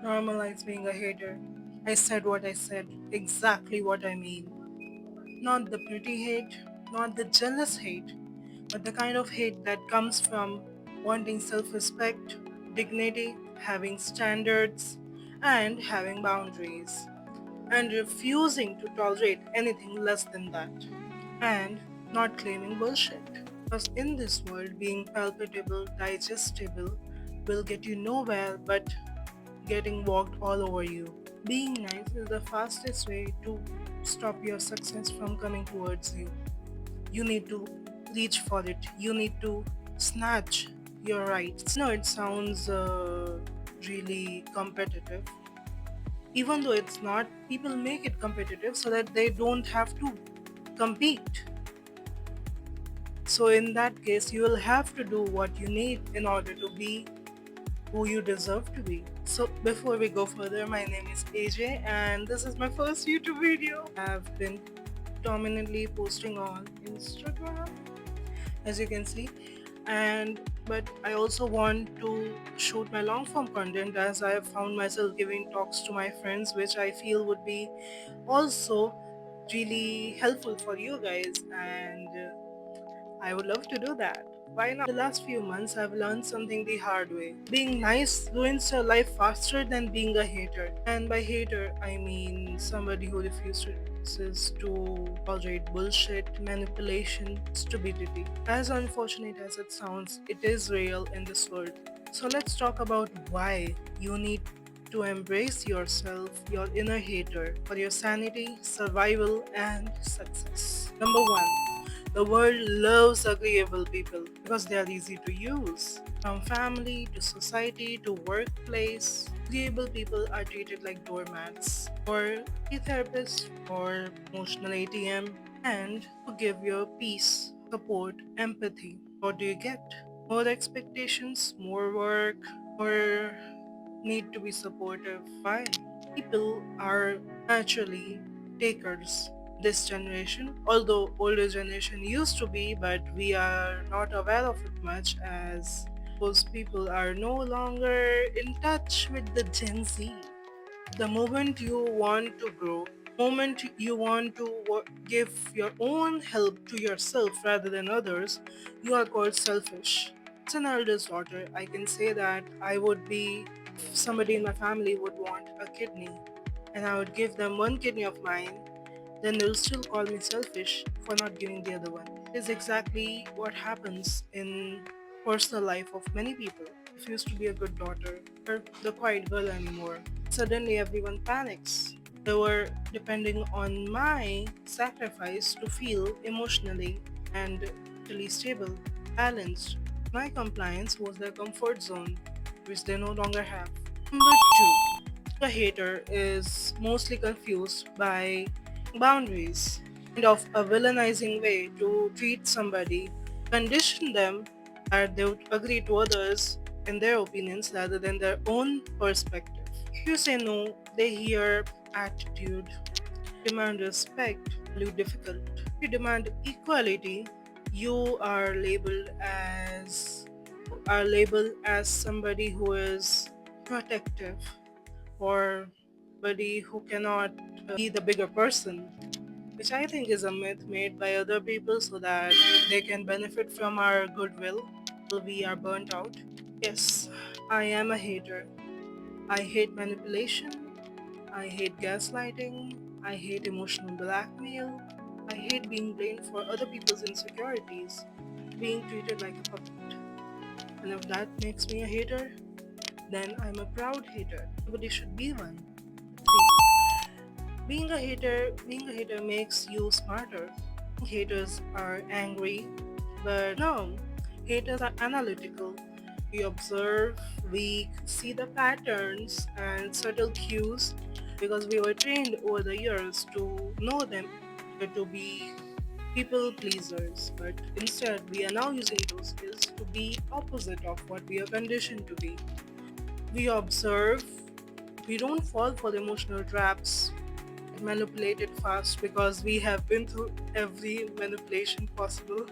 Normalize being a hater. I said what I said, exactly what I mean. Not the pretty hate, not the jealous hate, but the kind of hate that comes from wanting self respect, dignity, having standards, and having boundaries, and refusing to tolerate anything less than that, and not claiming bullshit. Because in this world, being palpable, digestible will get you nowhere but getting walked all over you. Being nice is the fastest way to stop your success from coming towards you. You need to reach for it, you need to snatch your rights. I know it sounds really competitive. Even though it's not, people make it competitive so that they don't have to compete. So, in that case, you will have to do what you need in order to be who you deserve to be. So, before we go further, my name is AJ, and this is my first YouTube video. I've been dominantly posting on Instagram, as you can see, and but I also want to shoot my long form content, as I have found myself giving talks to my friends, which I feel would be also really helpful for you guys, and I would love to do that. Why not? The last few months, I've learned something the hard way. Being nice ruins your life faster than being a hater. And by hater, I mean somebody who refuses to tolerate bullshit, manipulation, stupidity. As unfortunate as it sounds, it is real in this world. So let's talk about why you need to embrace yourself, your inner hater, for your sanity, survival, and success. Number one, the world loves agreeable people because they are easy to use. From family to society to workplace, agreeable people are treated like doormats or a therapist or emotional ATM, and to give you peace, support, empathy. What do you get? More expectations, more work, or need to be supportive. Why? People are naturally takers this generation, although older generation used to be, but we are not aware of it much, as those people are no longer in touch with the Gen Z. The moment you want to grow, moment you want to give your own help to yourself rather than others, you are called selfish. As an eldest daughter, I can say that I would be, if somebody in my family would want a kidney and I would give them one kidney of mine, then they'll still call me selfish for not giving the other one. It is exactly what happens in personal life of many people. If you used to be a good daughter or the quiet girl anymore, suddenly everyone panics. They were depending on my sacrifice to feel emotionally and mentally stable, balanced. My compliance was their comfort zone, which they no longer have. Number two, a hater is mostly confused by boundaries, kind of a villainizing way to treat somebody, condition them that they would agree to others and their opinions rather than their own perspective. If you say no, they hear attitude, demand respect, you difficult. If you demand equality, you are labeled as somebody who is protective, or somebody who cannot be the bigger person, which I think is a myth made by other people so that they can benefit from our goodwill till we are burnt out. Yes, I am a hater. I hate manipulation. I hate gaslighting. I hate emotional blackmail. I hate being blamed for other people's insecurities, being treated like a puppet. And if that makes me a hater, then I'm a proud hater. Nobody should be one. See, being a hater makes you smarter. Haters are angry, but no, haters are analytical. We observe, we see the patterns and subtle cues because we were trained over the years to know them, to be people pleasers, but instead we are now using those skills to be opposite of what we are conditioned to be. We observe, we don't fall for the emotional traps, manipulated fast because we have been through every manipulation possible.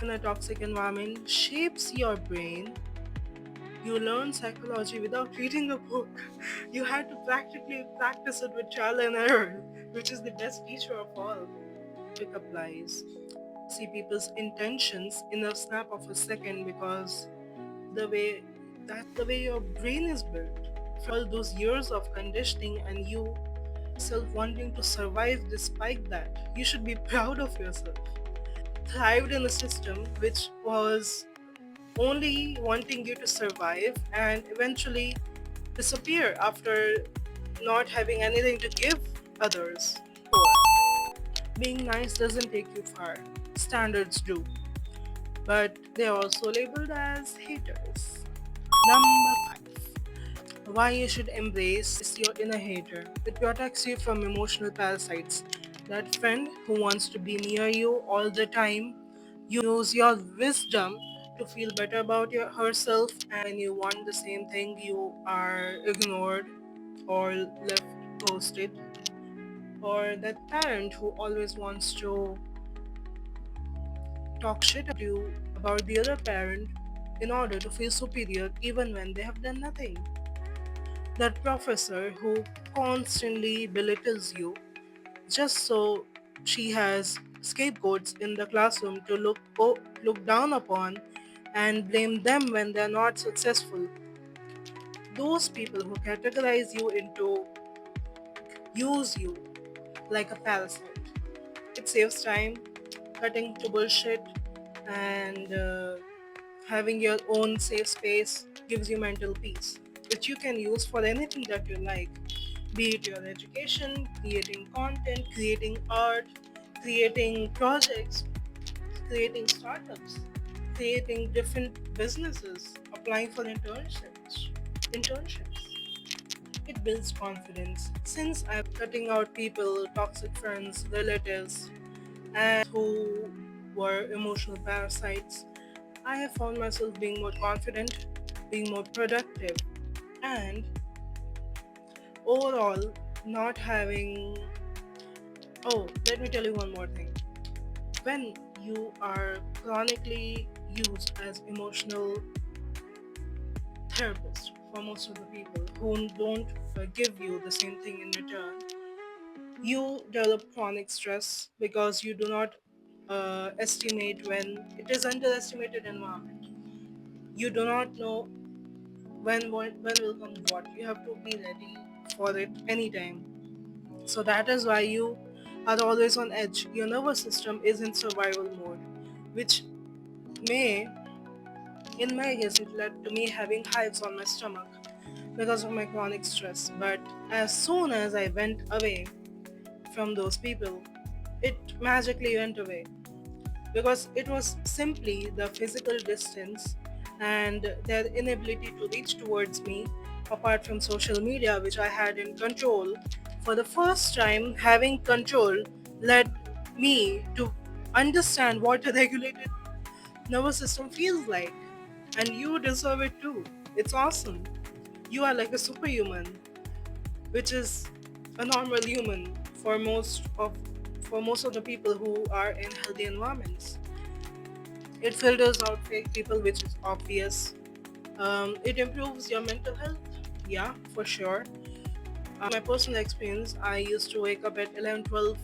In a toxic environment shapes your brain You learn psychology without reading a book. You had to practically practice it with trial and error, which is the best teacher of all. Pick up lies. See people's intentions in a snap of a second because the way that's the way your brain is built. For all those years of conditioning and you yourself wanting to survive despite that, you should be proud of yourself. Thrived in a system which was only wanting you to survive and eventually disappear after not having anything to give others. Four, being nice doesn't take you far. Standards do, but they're also labeled as haters. Number 5. Why you should embrace your inner hater. It protects you from emotional parasites. That friend who wants to be near you all the time, use your wisdom to feel better about herself, and when you want the same thing, you are ignored or left ghosted. Or that parent who always wants to talk shit about you about the other parent in order to feel superior even when they have done nothing. That professor who constantly belittles you just so she has scapegoats in the classroom to look down upon and blame them when they're not successful. Those people who categorize you into use you like a parasite. It saves time, cutting to bullshit, and having your own safe space gives you mental peace, which you can use for anything that you like, be it your education, creating content, creating art, creating projects, creating startups, creating different businesses, applying for internships. It builds confidence. Since I'm cutting out people, toxic friends, relatives, and who were emotional parasites, I have found myself being more confident, being more productive, and overall not having. Oh, let me tell you one more thing. When you are chronically used as emotional therapist for most of the people who don't give you the same thing in return, you develop chronic stress because you do not estimate when it is underestimated environment. You do not know when will come what. You have to be ready for it anytime. So that is why you are always on edge. Your nervous system is in survival mode, which may, in my case, it led to me having hives on my stomach because of my chronic stress. But as soon as I went away from those people, it magically went away because it was simply the physical distance and their inability to reach towards me apart from social media, which I had in control. For the first time, having control led me to understand what a regulated nervous system feels like. And you deserve it too. It's awesome. You are like a superhuman, which is a normal human for most of the people who are in healthy environments. It filters out fake people, which is obvious. It improves your mental health. Yeah, for sure. My personal experience, I used to wake up at 11, 12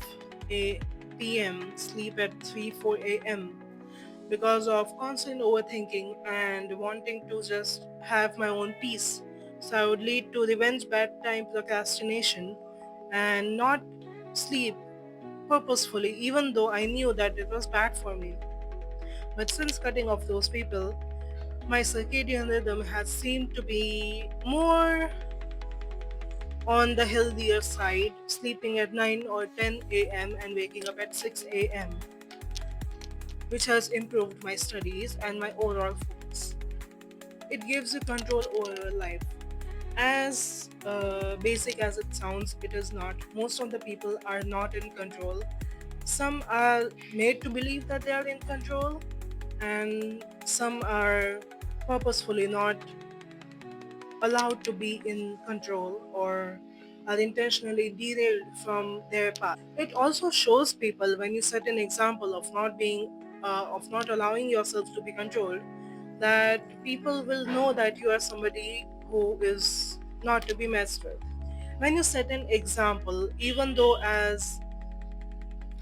p.m., sleep at 3, 4 a.m. because of constant overthinking and wanting to just have my own peace. So I would lead to revenge, bad time, procrastination, and not sleep purposefully, even though I knew that it was bad for me. But since cutting off those people, my circadian rhythm has seemed to be more on the healthier side, sleeping at 9 or 10 a.m. and waking up at 6 a.m., which has improved my studies and my overall focus. It gives you control over your life. As basic as it sounds, it is not. Most of the people are not in control. Some are made to believe that they are in control, and some are purposefully not allowed to be in control or are intentionally derailed from their path. It also shows people when you set an example of not allowing yourself to be controlled, that people will know that you are somebody who is not to be messed with. When you set an example, even though as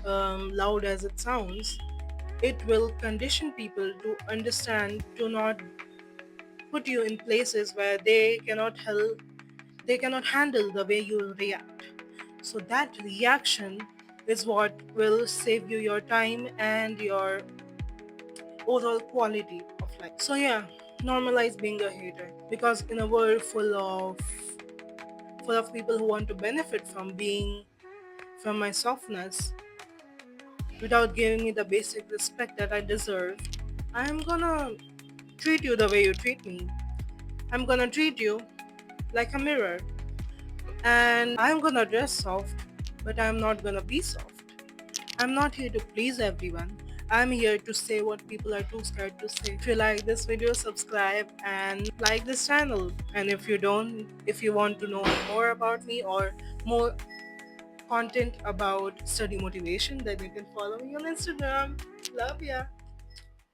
loud as it sounds, it will condition people to understand to not put you in places where they cannot handle the way you react. So that reaction is what will save you your time and your overall quality of life. So yeah, normalize being a hater, because in a world full of people who want to benefit from my softness without giving me the basic respect that I deserve, I'm gonna treat you the way you treat me. I'm gonna treat you like a mirror, and I'm gonna dress soft, but I'm not gonna be soft. I'm not here to please everyone. I'm here to say what people are too scared to say. If you like this video, subscribe and like this channel. And if you don't, if you want to know more about me or more content about study motivation, then you can follow me on Instagram. Love ya.